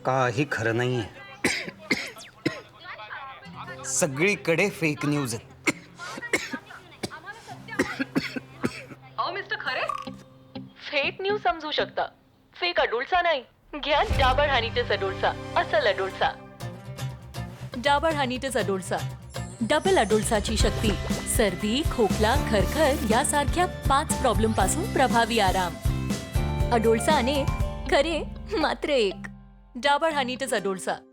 काही खरं नाहीये. सगळीकडे फेक न्यूज आहे. अहो मिस्टर खरे फेक न्यूज समजू शकता, फेक अडुळसा नाही. घ्या डाबर हानीटेस अडुळसा, असल अडुळसा. डाबर हानीटेस अडुळसा, डबल अडुळसाची शक्ती. सर्दी, खोकला, खरखर यासारख्या 5 प्रॉब्लेम पासून प्रभावी आराम. अडुळसा अनेक, खरे मात्र एक. डाबर हानीटेस अडुळसा.